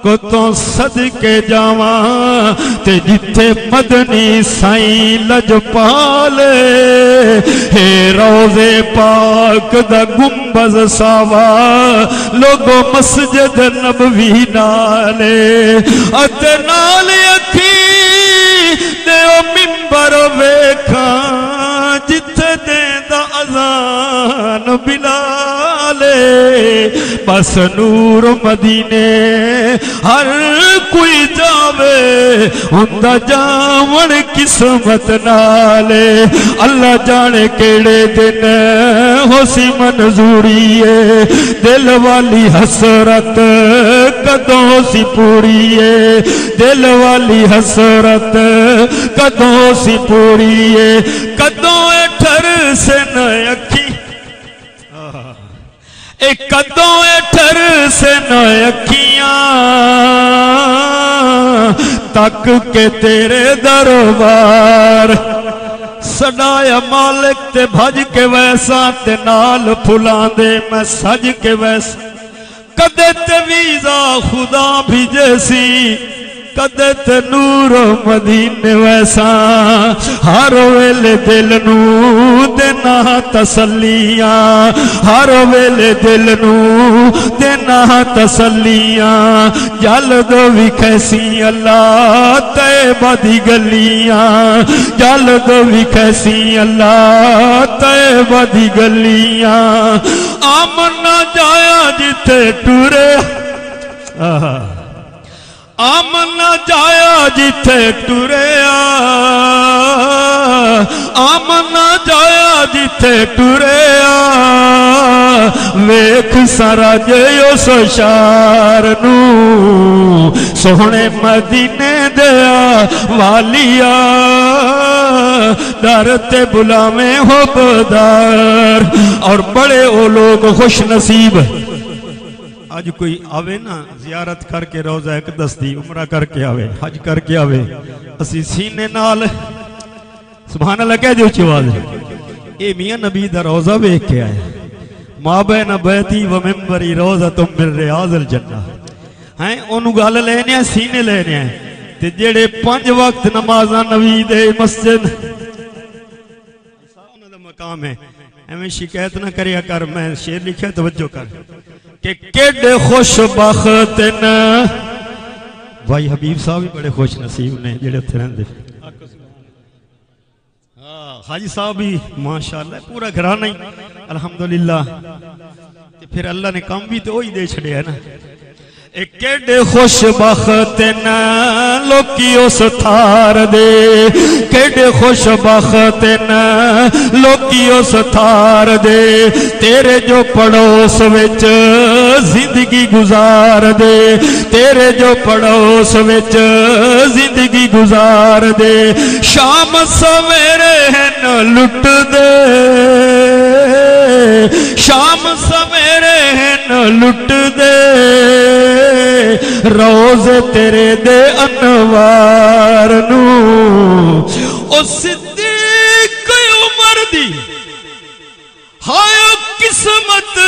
کو تو صدقے جاواں تے جتھے مدنی سائیں لجپالے ہے روضے پاک دا گنبد ساوا لوگوں مسجد نبوی نالے اتے نالے اکھی دیو منبر ویکھاں جتھے دیندا اذان بلالے بس نور مدینے ہر کوئی جاوے ہوندا جاون قسمت نالے اللہ جانے کیڑے دن ہو سی منظوری ہے دل والی حسرت کدوں سی پوری ہے دل والی حسرت کدوں سی پوری ہے کدوں اٹھر سے نہ اکھی ایک کدوں اٹھر سے نہ اکھیاں تک کے تیرے دربار سڈایا مالک تے بھج کے ویسا تے نال پھلاں دے میں سج کے ویسا کدے تے ویزا خدا بھی جیسی کدے تے نور مدینے ویسا ہر ویلے دل نو دینا تسلیاں ہر ویلے دل نو دینا تسلیاں جل دو بھی کیسی اللہ طیبہ دی گلیاں جل دو بھی کیسی اللہ طیبہ دی گلیاں آمنا جایا جتے ٹورے آمنا جایا جتے ٹوریا آمنا جایا جتے ٹوریا ویکھ سارا جیو سشار نو سونے مدینے دیا والیا در تے بلاویں ہو بدار اور بڑے او لوگ خوش نصیب آج کوئی آوے نا زیارت کر کے روزہ اقدس دی عمرہ کر کے آوے حج کر کے آوے اسی سینے نال سبحان اللہ کہہ دیو چواز اے میاں نبی دا روزہ بیک کے آئے ما بین بیتی و ممبری روزہ تم من ریاض الجنہ ہیں انہوں گال لینے ہیں سینے لینے ہیں تے جیڑے 5 وقت نمازہ نبی دے مسجد انہوں دا مقام ہے ہمیں شکایت نہ کریا کر میں شیر لکھے توجہ کر کہ کیڑے خوش بخت نا بھائی حبیب صاحب بھی بڑے خوش نصیب نے جڑے اتھے رہندے حاجی صاحب بھی ماشاءاللہ پورا گھرانہ ہی الحمدللہ پھر اللہ نے کام بھی تو وہی دے چھڑے ہے نا ایک کیڑے خوش بخت نا لوکی اس تھار دے کیڑے خوش بخت نا لوکی اس تھار دے تیرے جو پڑوس وچ زندگی گزار دے تیرے جو پڑوس وچ زندگی گزار دے شام سویرے ہیں لٹ دے شام سویرے ہیں لٹ دے روز تیرے دے انوار نو او صدیق عمر دی ہائے قسمت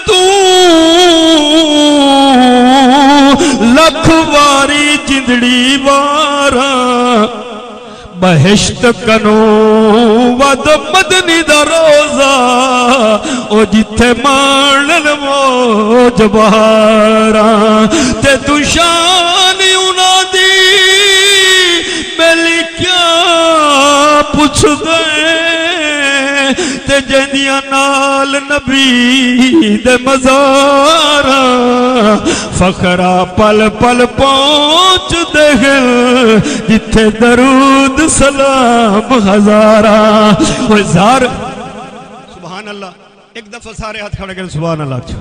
تو لکھ واری جندڑی وارا بہشت کنو ود مدنی دا روزہ او جتھے مانن موج بہاراں تے تو شان اونا دی میلی کیا پوچھ دے تے جندیاں نال نبی دے مزاراں فخرا پل پل پہنچ دے جتھے درود سلام ہزاراں وہ زار سبحان اللہ ایک دفعہ سارے ہاتھ کھڑے کریں سبحان اللہ چھو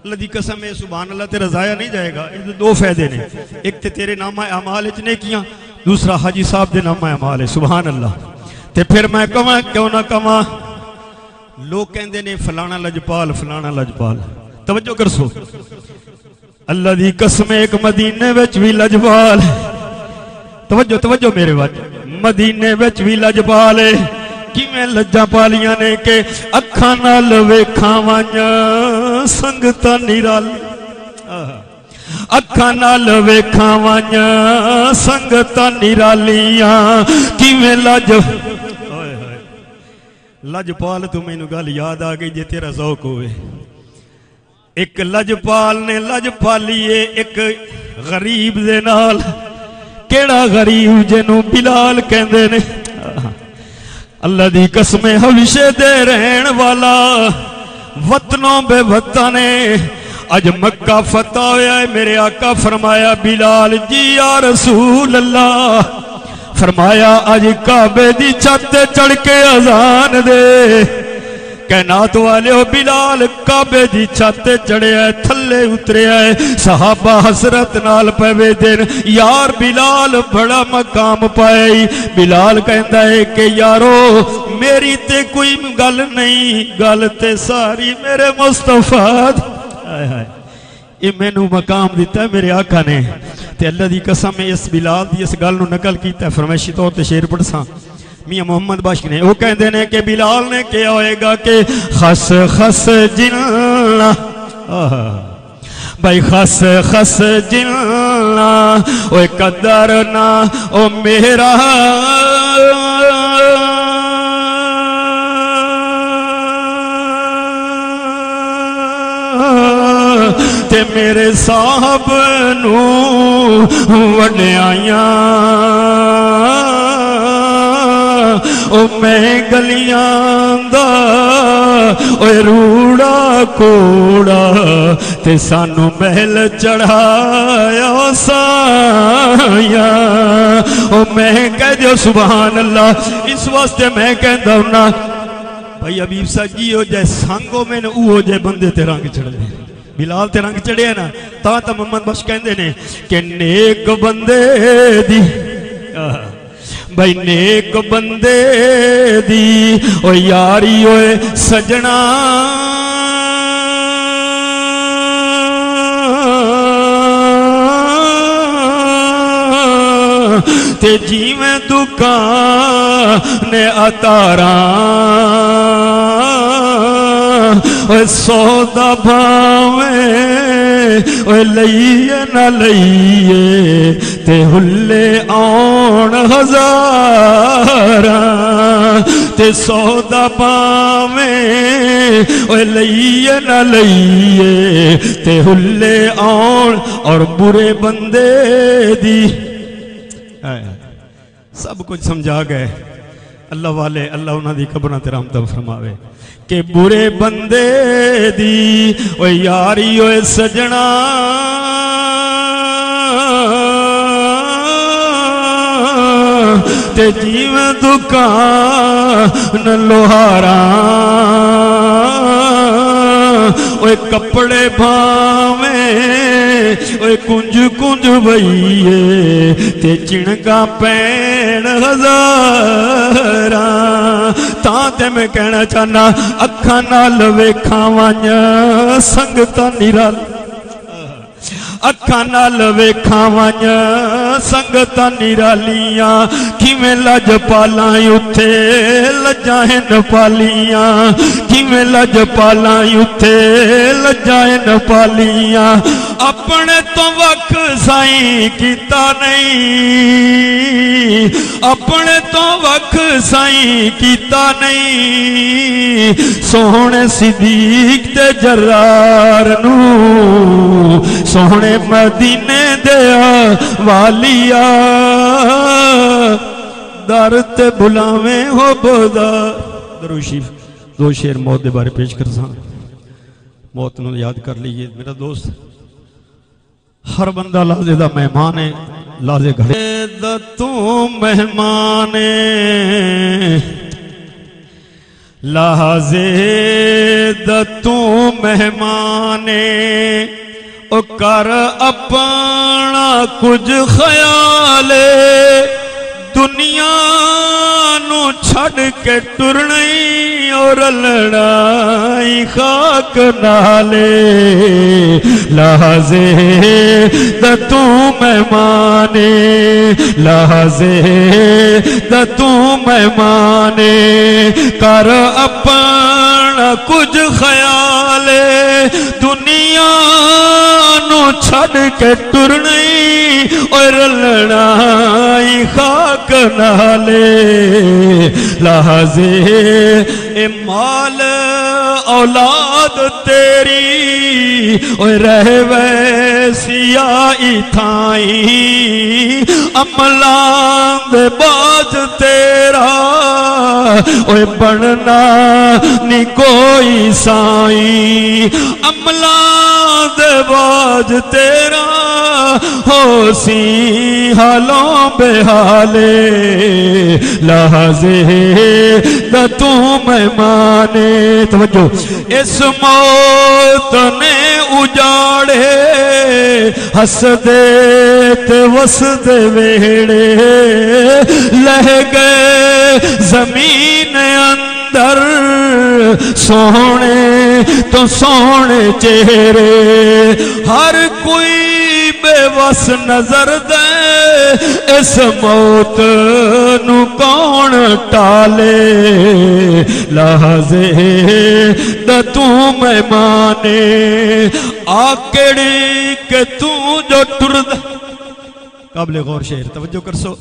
اللہ دی قسم ہے سبحان اللہ تیرا ضائع نہیں جائے گا اس 2 فائدے نے ایک تے تیرے نامہ اعمال اچنے کیاں دوسرا حاجی صاحب دے نامہ اعمال ہے سبحان اللہ تے پھر میں کہاں کیوں نہ کہاں لوگ کہندے نے فلانا لجپال فلانا لجپال توجہ کر سو اللہ دی قسم ایک مدینے وچ بھی لجپال توجہ میرے وچ مدینے وچ بھی لجپال ہے کیویں لجاں پالیاں نے کہ اکھاں نال ویکھاں وانیاں سنگتاں نرال اکھاں نال ویکھاں وانیا سنگتاں نرالیاں کیویں لجپال تو مینوں گل یاد آ گئی جے تیرا ذوق ہوئے ایک لجپال نے لجپالیے ایک غریب دے نال کیڑا غریب جنوں بلال کہندے نے اللہ دی قسم ہمیشہ دے رہن والا وطنوں بے وطنے اج مکہ فتح ہویا ہے میرے آقا فرمایا بلال جی یا رسول اللہ فرمایا اج کعبے دی چھت چڑھ کے اذان دے کائنات والے ہو بلال کعبے دی چھت چڑھے ہے تھلے اترے ہے صحابہ حسرت نال پہوے دن یار بلال بڑا مقام پائے بلال کہندہ ہے کہ یارو میری تے کوئی گل نہیں گل تے ساری میرے مصطفیٰ یہ میں نو مقام دیتا ہے میرے آقا نے تے اللہ دی قسم اس بلال دی اس گل نو نقل کیتا ہے فرمائشی طور تے شیر پڑھ ساں میاں محمد باشق نے وہ کہندے نے کہ بلال نے کیا ہوئے گا کہ خس خس جلنا بھائی خس خس جلنا اوے قدر نہ او میرا تے میرے صاحب نو وڈیاں او میں گلیاں دا اوے روڑا کوڑا تے سانو محل چڑھایا سایا او میں کہہ دیو سبحان اللہ اس واسطے میں کہندہ ہونا بھائی حبیب صاحب جی ہو جائے سانگو میں نے او ہو جائے بندے تے رنگ چڑھ دے بلال تے رنگ چڑھے نا تا محمد بخش کہندے نے کہ نیک بندے دی بھائی نیک بندے دی او یاری ہوئے سجنا تے جی میں دکان اتاراں اوہ سودا بھاویں اوہ لئیے نہ لئیے تے ہلے آن ہزاراں تے سودا بھاویں اوہ لئیے نہ لئیے تے ہلے آن اور برے بندے دی سب کچھ سمجھا گئے اللہ والے اللہ انہاں دی قبرہ تے رحمت فرماوے کہ برے بندے دی او یاری او سجنا تے جیویں دکان لوہاراں اوے کپڑے بھاویں اوے کنج کنج بئیے تے چنگا پین ہزاراں تاں تے میں کہنا چاہنا اکھاں نال ویکھاں وانیا سنگتاں نرال اکھاں نال ویکھاں وانیا سنگتاں نرالیاں کیویں لج پالاں اُتھے لجائیں پالیاں کیویں لج پالاں اُتھے لجائیں پالیاں اپنے تو وقت سائیں کیتا نہیں اپنے تو وقت سائیں کیتا نہیں سوہنے صدیق تے جرار نو سوہنے مدینے دیا والیا دار تے بلاویں ہو بودا درو شریف دو شیر موت دے بارے پیش کر ساں موت نو یاد کر لیجئے میرا دوست ہر بندہ لازے دا مہمان ہے لازے گھڑے دا تو مہمان ہے لازے دا تو مہمان ہے او کر اپنا کچھ خیال دنیا نو چھڑ کے ٹرنی اور لڑائی خاک نالے لحظے دا تو مہمانے لحظے دا تو مہمانے کر اپنا کچھ خیال دنیا نو چھڑ کے ٹرنی اور رلنائی خاک نالے لحظے اے مال اولاد تیری اور رہ ویسی آئی تھائیں عملان دے باج تیرا اور بڑھنا نی کوئی سائیں عملان دے باج تیرا ہو سی حالوں بے حالے لحظے دا تو میں مانے توجہ اس موت نے اجاڑے ہس دے تے وس دے ویڑے لہ گئے زمین اندر سونے تو سونے چہرے ہر کوئی بے وس نظر دے اس موت نو کون ٹالے لحظے دا تو میں مانے آکڑی کہ تو جو ٹرد قابل غور شعر توجہ کر سو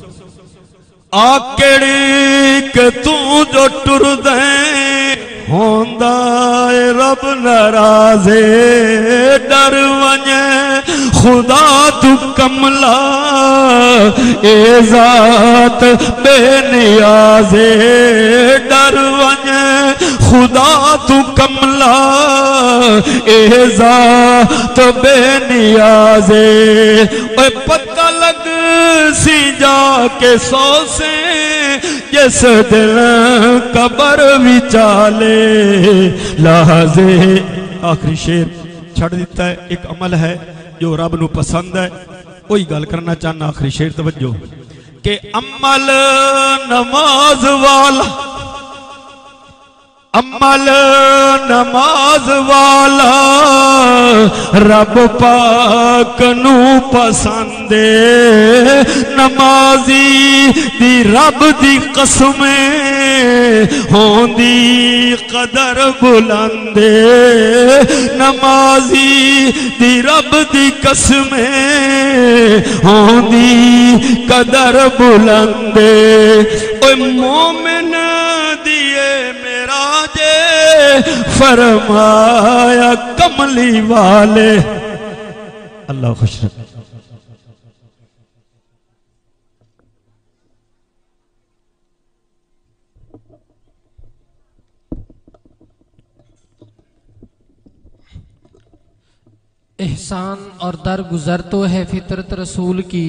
آکڑی کہ تو جو ٹردیں ہوندہ رب نرازے ڈر ونجے خدا تو کملا اے ذات بے نیازے ڈر ونجے خدا تو کملا اے ذات بے نیازے اے پتہ لگ سی جا کے سو سے جس دل قبر بھی چالے لحظے آخری شعر چھڑ دیتا ہے ایک عمل ہے جو رب نو پسند ہے وہی گل کرنا چاہنا آخری شعر توجہ کہ عمل نماز والا عمل نماز والا رب پاک نو پسندے نمازی دی رب دی قسمیں ہوندی قدر بلندے نمازی دی رب دی قسمیں ہوندی قدر بلندے اوہ مومن دیئے میرا فرمایا کملی والے اللہ خوش رکھے احسان اور درگزر تو ہے فطرت رسول کی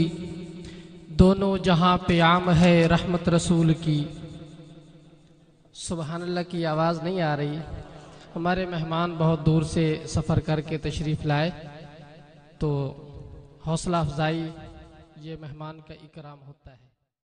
دونوں جہاں پہ عام ہے رحمت رسول کی سبحان اللہ کی آواز نہیں آ رہی ہمارے مہمان بہت دور سے سفر کر کے تشریف لائے تو حوصلہ افزائی یہ مہمان کا اکرام ہوتا ہے